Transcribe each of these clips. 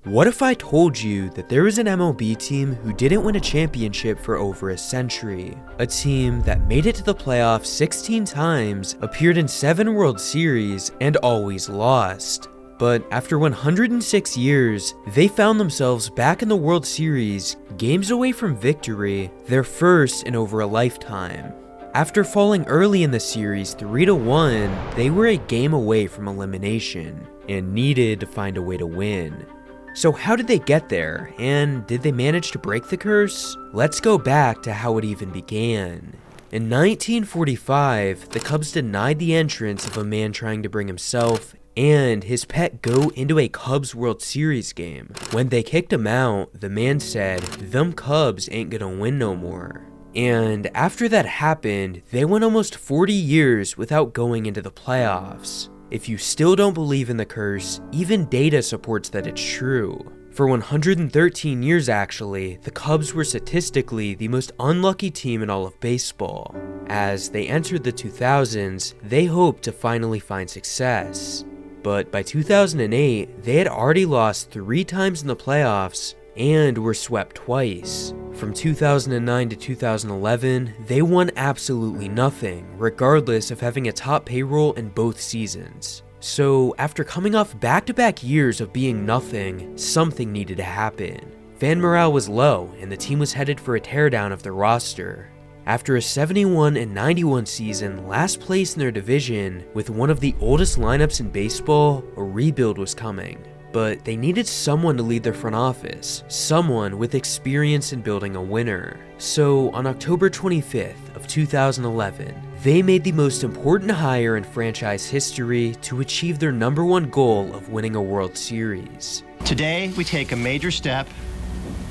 What if I told you that there was an MLB team who didn't win a championship for over a century? A team that made it to the playoffs 16 times, appeared in 7 World Series, and always lost. But after 106 years, they found themselves back in the World Series, games away from victory, their first in over a lifetime. After falling early in the series 3-1, they were a game away from elimination, and needed to find a way to win. So how did they get there, and did they manage to break the curse? Let's go back to how it even began. In 1945, the Cubs denied the entrance of a man trying to bring himself and his pet go into a Cubs World Series game. When they kicked him out, the man said, "Them Cubs ain't gonna win no more." And after that happened, they went almost 40 years without going into the playoffs. If you still don't believe in the curse, even data supports that it's true. For 113 years actually, the Cubs were statistically the most unlucky team in all of baseball. As they entered the 2000s, they hoped to finally find success. But by 2008, they had already lost 3 times in the playoffs and were swept twice. From 2009 to 2011, they won absolutely nothing, regardless of having a top payroll in both seasons. So after coming off back-to-back years of being nothing, something needed to happen. Fan morale was low, and the team was headed for a teardown of their roster. After a 71-91 season, last place in their division, with one of the oldest lineups in baseball, a rebuild was coming. But they needed someone to lead their front office, someone with experience in building a winner. So on October 25th of 2011, they made the most important hire in franchise history to achieve their #1 goal of winning a World Series. Today, we take a major step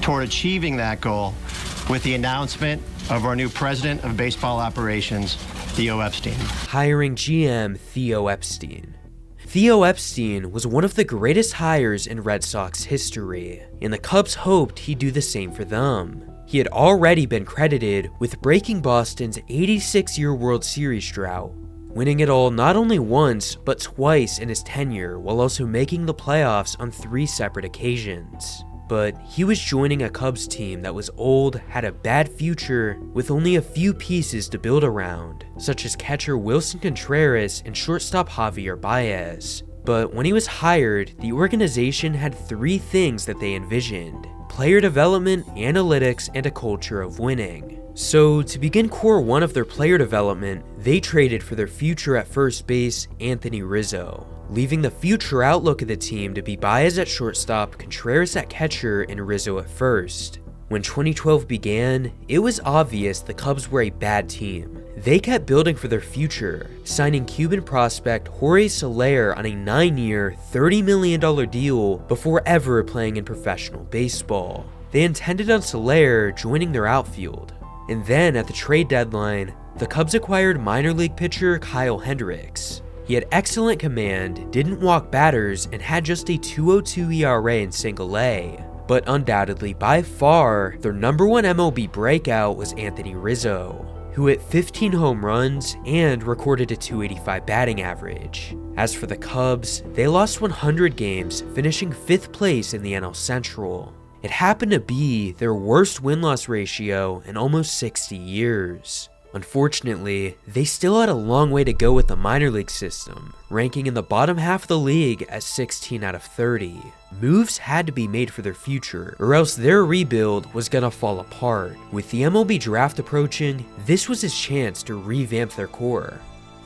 toward achieving that goal with the announcement of our new president of baseball operations, Theo Epstein. Hiring GM Theo Epstein. Theo Epstein was one of the greatest hires in Red Sox history, and the Cubs hoped he'd do the same for them. He had already been credited with breaking Boston's 86-year World Series drought, winning it all not only once, but twice in his tenure, while also making the playoffs on 3 separate occasions. But he was joining a Cubs team that was old, had a bad future, with only a few pieces to build around, such as catcher Wilson Contreras and shortstop Javier Baez. But when he was hired, the organization had 3 things that they envisioned: player development, analytics, and a culture of winning. So to begin core 1 of their player development, they traded for their future at first base, Anthony Rizzo, leaving the future outlook of the team to be Baez at shortstop, Contreras at catcher, and Rizzo at first. When 2012 began, it was obvious the Cubs were a bad team. They kept building for their future, signing Cuban prospect Jorge Soler on a 9-year, $30 million deal before ever playing in professional baseball. They intended on Soler joining their outfield. And then at the trade deadline, the Cubs acquired minor league pitcher Kyle Hendricks. He had excellent command, didn't walk batters, and had just a 2.02 ERA in single A. But undoubtedly, by far, their #1 MLB breakout was Anthony Rizzo, who hit 15 home runs and recorded a .285 batting average. As for the Cubs, they lost 100 games, finishing 5th place in the NL Central. It happened to be their worst win-loss ratio in almost 60 years. Unfortunately, they still had a long way to go with the minor league system, ranking in the bottom half of the league at 16 out of 30. Moves had to be made for their future, or else their rebuild was gonna fall apart. With the MLB draft approaching, this was his chance to revamp their core.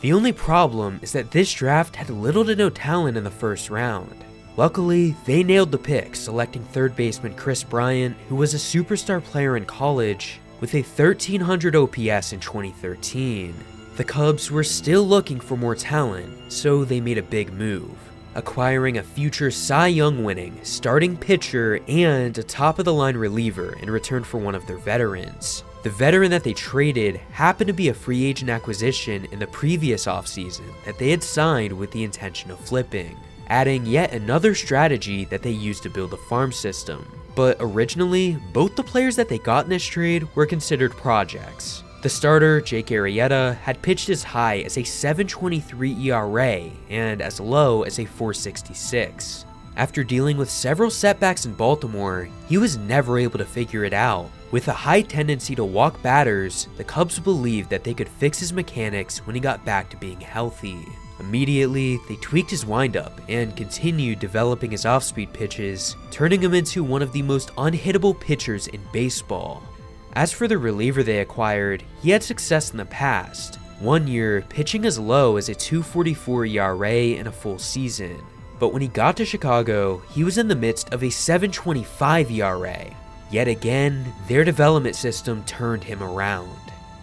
The only problem is that this draft had little to no talent in the first round. Luckily, they nailed the pick, selecting third baseman Chris Bryant, who was a superstar player in college, with a 1,300 OPS in 2013. The Cubs were still looking for more talent, so they made a big move, acquiring a future Cy Young winning starting pitcher and a top-of-the-line reliever in return for one of their veterans. The veteran that they traded happened to be a free agent acquisition in the previous offseason that they had signed with the intention of flipping, adding yet another strategy that they used to build a farm system. But originally, both the players that they got in this trade were considered projects. The starter, Jake Arrieta, had pitched as high as a 7.23 ERA and as low as a 4.66. After dealing with several setbacks in Baltimore, he was never able to figure it out. With a high tendency to walk batters, the Cubs believed that they could fix his mechanics when he got back to being healthy. Immediately, they tweaked his windup and continued developing his off-speed pitches, turning him into one of the most unhittable pitchers in baseball. As for the reliever they acquired, he had success in the past, one year pitching as low as a 2.44 ERA in a full season. But when he got to Chicago, he was in the midst of a 7.25 ERA. Yet again, their development system turned him around.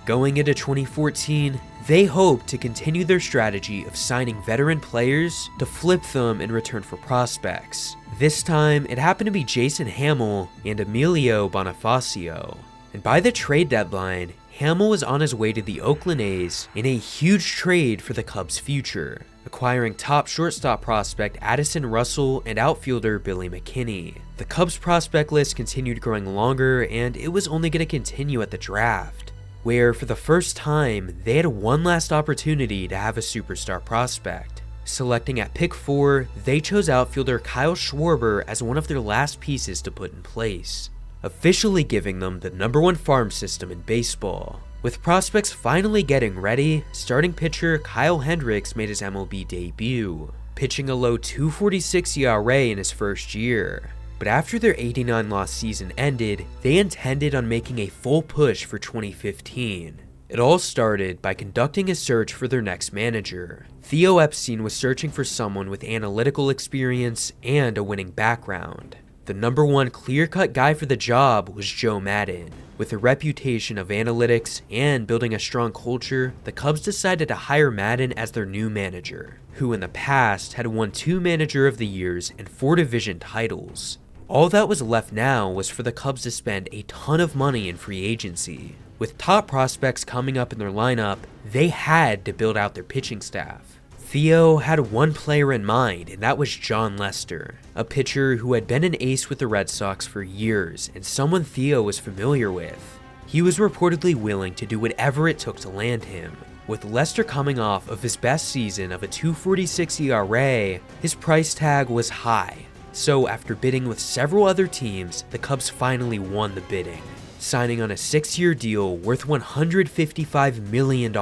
Going into 2014, they hoped to continue their strategy of signing veteran players to flip them in return for prospects. This time, it happened to be Jason Hammel and Emilio Bonifacio. And by the trade deadline, Hammel was on his way to the Oakland A's in a huge trade for the Cubs' future, acquiring top shortstop prospect Addison Russell and outfielder Billy McKinney. The Cubs' prospect list continued growing longer, and it was only going to continue at the draft, where for the first time, they had one last opportunity to have a superstar prospect. Selecting at pick 4, they chose outfielder Kyle Schwarber as one of their last pieces to put in place, officially giving them the #1 farm system in baseball. With prospects finally getting ready, starting pitcher Kyle Hendricks made his MLB debut, pitching a low 2.46 ERA in his first year. But after their 89-loss season ended, they intended on making a full push for 2015. It all started by conducting a search for their next manager. Theo Epstein was searching for someone with analytical experience and a winning background. The #1 clear-cut guy for the job was Joe Maddon. With a reputation of analytics and building a strong culture, the Cubs decided to hire Maddon as their new manager, who in the past had won 2 Manager of the Years and 4 division titles. All that was left now was for the Cubs to spend a ton of money in free agency. With top prospects coming up in their lineup, they had to build out their pitching staff. Theo had one player in mind, and that was John Lester, a pitcher who had been an ace with the Red Sox for years and someone Theo was familiar with. He was reportedly willing to do whatever it took to land him. With Lester coming off of his best season of a 2.46 ERA, his price tag was high. So after bidding with several other teams, the Cubs finally won the bidding, signing on a 6-year deal worth $155 million.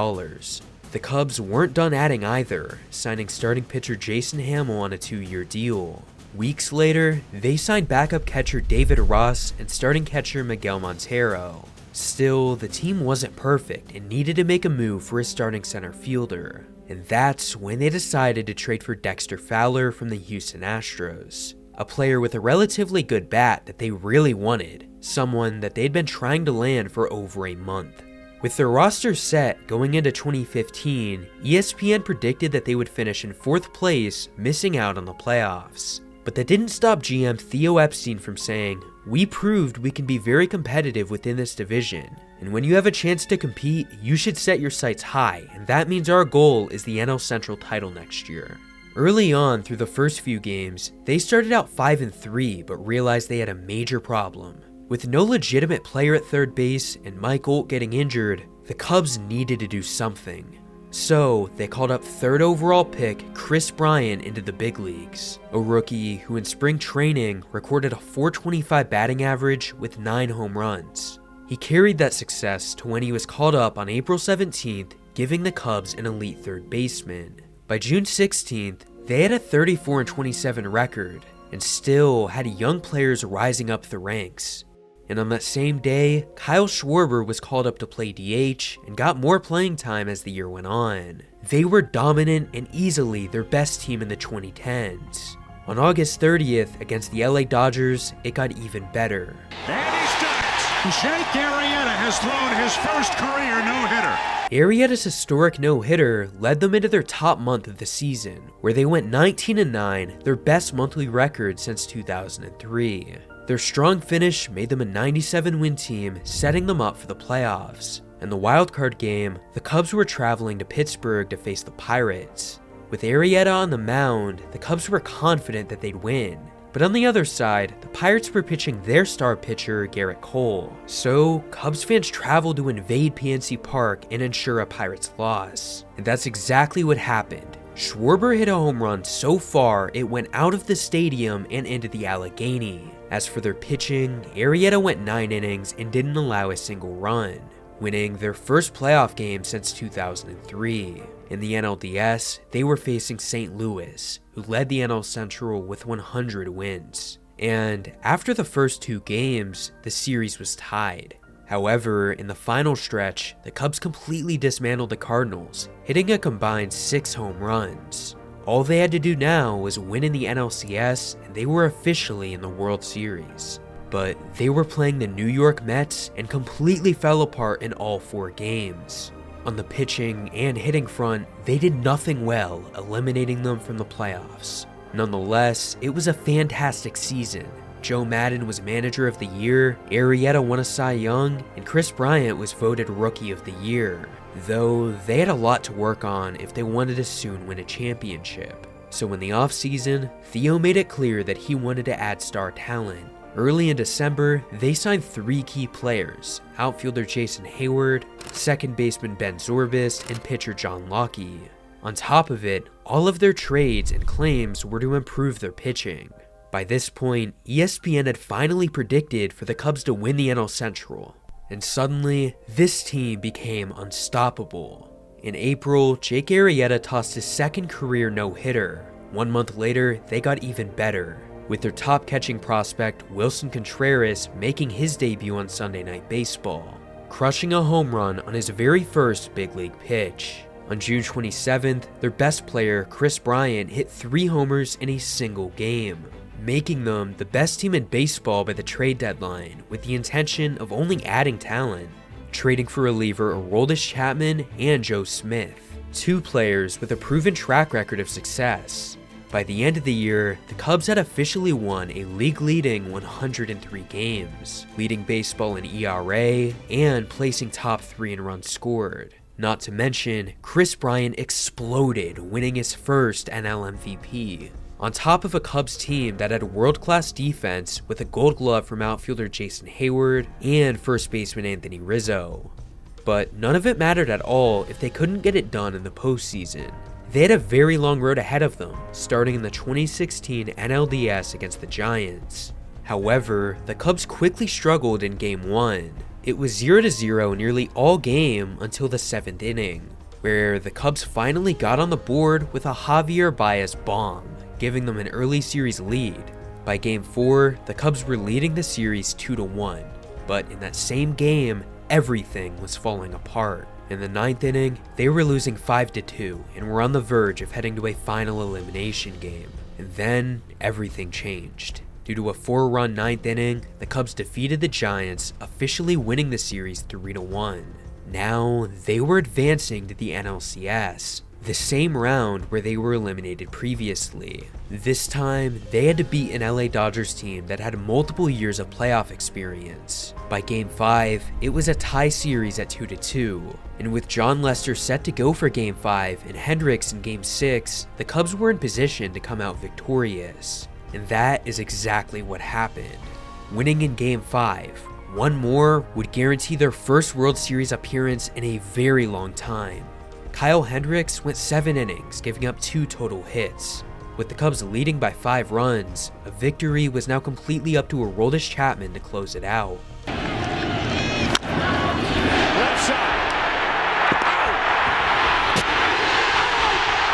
The Cubs weren't done adding either, signing starting pitcher Jason Hammel on a 2-year deal. Weeks later, they signed backup catcher David Ross and starting catcher Miguel Montero. Still, the team wasn't perfect and needed to make a move for a starting center fielder. And that's when they decided to trade for Dexter Fowler from the Houston Astros, a player with a relatively good bat that they really wanted, someone that they'd been trying to land for over a month. With their roster set going into 2015, ESPN predicted that they would finish in 4th place, missing out on the playoffs. But that didn't stop GM Theo Epstein from saying, "We proved we can be very competitive within this division, and when you have a chance to compete, you should set your sights high, and that means our goal is the NL Central title next year." Early on through the first few games, they started out 5-3 but realized they had a major problem. With no legitimate player at third base and Mike Olt getting injured, the Cubs needed to do something. So they called up 3rd overall pick Chris Bryant into the big leagues, a rookie who in spring training recorded a .425 batting average with 9 home runs. He carried that success to when he was called up on April 17th, giving the Cubs an elite third baseman. By June 16th, they had a 34-27 record and still had young players rising up the ranks. And on that same day, Kyle Schwarber was called up to play DH and got more playing time as the year went on. They were dominant and easily their best team in the 2010s. On August 30th against the LA Dodgers, it got even better. And he's done it! Jake Arrieta has thrown his first career no-hitter. Arrieta's historic no-hitter led them into their top month of the season, where they went 19-9, their best monthly record since 2003. Their strong finish made them a 97-win team, setting them up for the playoffs. In the wildcard game, the Cubs were traveling to Pittsburgh to face the Pirates. With Arrieta on the mound, the Cubs were confident that they'd win. But on the other side, the Pirates were pitching their star pitcher, Garrett Cole. So, Cubs fans traveled to invade PNC Park and ensure a Pirates loss. And that's exactly what happened. Schwarber hit a home run so far it went out of the stadium and into the Allegheny. As for their pitching, Arrieta went 9 innings and didn't allow a single run, winning their first playoff game since 2003. In the NLDS, they were facing St. Louis, who led the NL Central with 100 wins. And after the first 2 games, the series was tied. However, in the final stretch, the Cubs completely dismantled the Cardinals, hitting a combined 6 home runs. All they had to do now was win in the NLCS, and they were officially in the World Series. But they were playing the New York Mets and completely fell apart in all 4 games. On the pitching and hitting front, they did nothing well, eliminating them from the playoffs. Nonetheless, it was a fantastic season. Joe Maddon was Manager of the Year, Arrieta won a Cy Young, and Chris Bryant was voted Rookie of the Year, though they had a lot to work on if they wanted to soon win a championship. So in the offseason, Theo made it clear that he wanted to add star talent. Early in December, they signed 3 key players: outfielder Jason Hayward, second baseman Ben Zorbis, and pitcher John Locke. On top of it, all of their trades and claims were to improve their pitching. By this point, ESPN had finally predicted for the Cubs to win the NL Central, and suddenly, this team became unstoppable. In April, Jake Arrieta tossed his second career no-hitter. 1 month later, they got even better, with their top catching prospect Wilson Contreras making his debut on Sunday Night Baseball, crushing a home run on his very first big league pitch. On June 27th, their best player, Chris Bryant, hit 3 homers in a single game, making them the best team in baseball by the trade deadline, with the intention of only adding talent, trading for reliever Aroldis Chapman and Joe Smith, 2 players with a proven track record of success. By the end of the year, the Cubs had officially won a league-leading 103 games, leading baseball in ERA and placing top 3 in runs scored. Not to mention, Chris Bryant exploded, winning his first NL MVP. On top of a Cubs team that had world-class defense with a Gold Glove from outfielder Jason Hayward and first baseman Anthony Rizzo. But none of it mattered at all if they couldn't get it done in the postseason. They had a very long road ahead of them, starting in the 2016 NLDS against the Giants. However, the Cubs quickly struggled in Game 1. It was 0-0 nearly all game until the 7th inning, where the Cubs finally got on the board with a Javier Baez bomb, giving them an early series lead. By Game 4, the Cubs were leading the series 2-1, but in that same game, everything was falling apart. In the 9th inning, they were losing 5-2 and were on the verge of heading to a final elimination game. And then, everything changed. Due to a 4-run 9th inning, the Cubs defeated the Giants, officially winning the series 3-1. Now, they were advancing to the NLCS, the same round where they were eliminated previously. This time, they had to beat an LA Dodgers team that had multiple years of playoff experience. By Game 5, it was a tie series at 2-2, and with John Lester set to go for Game 5 and Hendricks in Game 6, the Cubs were in position to come out victorious. And that is exactly what happened. Winning in Game 5, one more would guarantee their first World Series appearance in a very long time. Kyle Hendricks went 7 innings, giving up 2 total hits. With the Cubs leading by 5 runs, a victory was now completely up to Aroldis Chapman to close it out. Left side.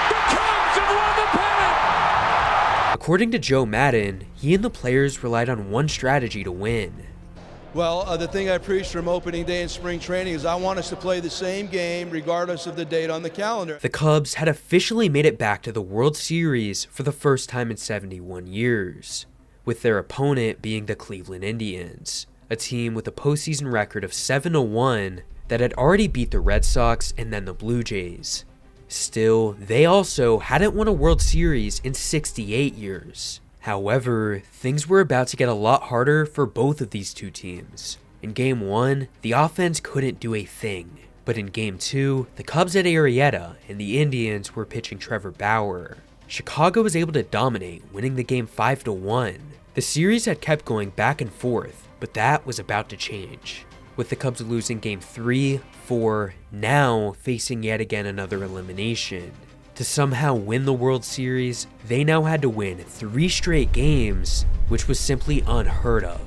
The Cubs have won the pennant! According to Joe Maddon, he and the players relied on one strategy to win. Well, the thing I preached from opening day in spring training is I want us to play the same game regardless of the date on the calendar. The Cubs had officially made it back to the World Series for the first time in 71 years, with their opponent being the Cleveland Indians, a team with a postseason record of 7-1 that had already beat the Red Sox and then the Blue Jays. Still, they also hadn't won a World Series in 68 years. However, things were about to get a lot harder for both of these two teams. In Game 1, the offense couldn't do a thing. But in Game 2, the Cubs had Arrieta and the Indians were pitching Trevor Bauer. Chicago was able to dominate, winning the game 5-1. The series had kept going back and forth, but that was about to change, with the Cubs losing Game 3, 4, now facing yet again another elimination. To somehow win the World Series, they now had to win 3 straight games, which was simply unheard of.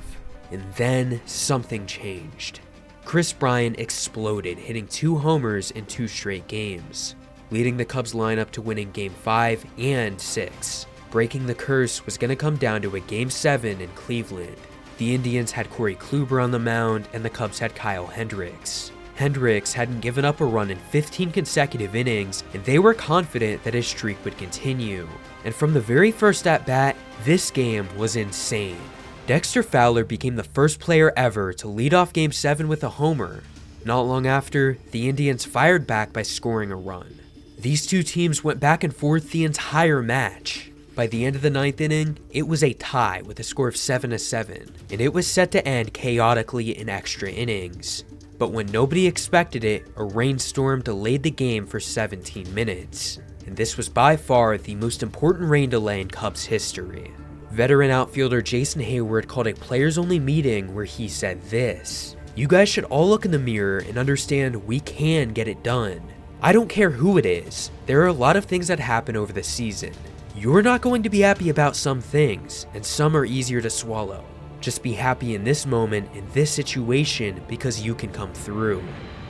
And then something changed. Kris Bryant exploded, hitting 2 homers in 2 straight games, leading the Cubs lineup to winning Game 5 and 6. Breaking the curse was going to come down to a Game 7 in Cleveland. The Indians had Corey Kluber on the mound, and the Cubs had Kyle Hendricks. Hendricks hadn't given up a run in 15 consecutive innings, and they were confident that his streak would continue. And from the very first at-bat, this game was insane. Dexter Fowler became the first player ever to lead off Game 7 with a homer. Not long after, the Indians fired back by scoring a run. These two teams went back and forth the entire match. By the end of the 9th inning, it was a tie with a score of 7-7, and it was set to end chaotically in extra innings. But when nobody expected it, a rainstorm delayed the game for 17 minutes. And this was by far the most important rain delay in Cubs history. Veteran outfielder Jason Hayward called a players-only meeting where he said this: "You guys should all look in the mirror and understand we can get it done. I don't care who it is. There are a lot of things that happen over the season. You're not going to be happy about some things, and some are easier to swallow. Just be happy in this moment, in this situation, because you can come through."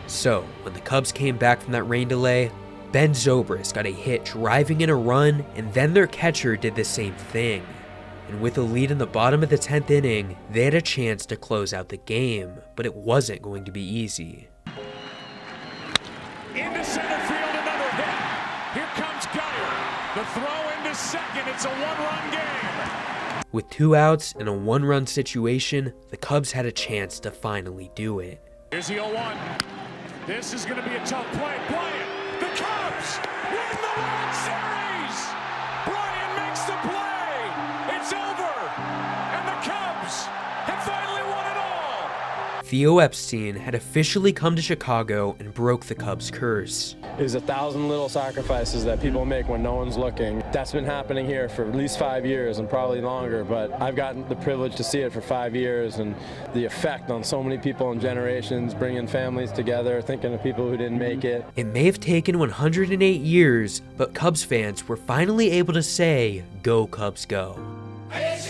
So, when the Cubs came back from that rain delay, Ben Zobrist got a hit driving in a run, and then their catcher did the same thing. And with a lead in the bottom of the 10th inning, they had a chance to close out the game, but it wasn't going to be easy. Into center field, another hit. Here comes Geyer. The throw into second. It's a 1-run game. With 2 outs in a 1-run situation, the Cubs had a chance to finally do it. Here's the 0-1. This is going to be a tough play. Bryant, the Cubs win the World Series. Bryant makes the play. It's over. And the Cubs have finally won it all. Theo Epstein had officially come to Chicago and broke the Cubs' curse. Is 1,000 little sacrifices that people make when no one's looking. That's been happening here for at least 5 years and probably longer, but I've gotten the privilege to see it for 5 years, and the effect on so many people and generations, bringing families together, thinking of people who didn't make it. It may have taken 108 years, but Cubs fans were finally able to say, "Go Cubs, go." It's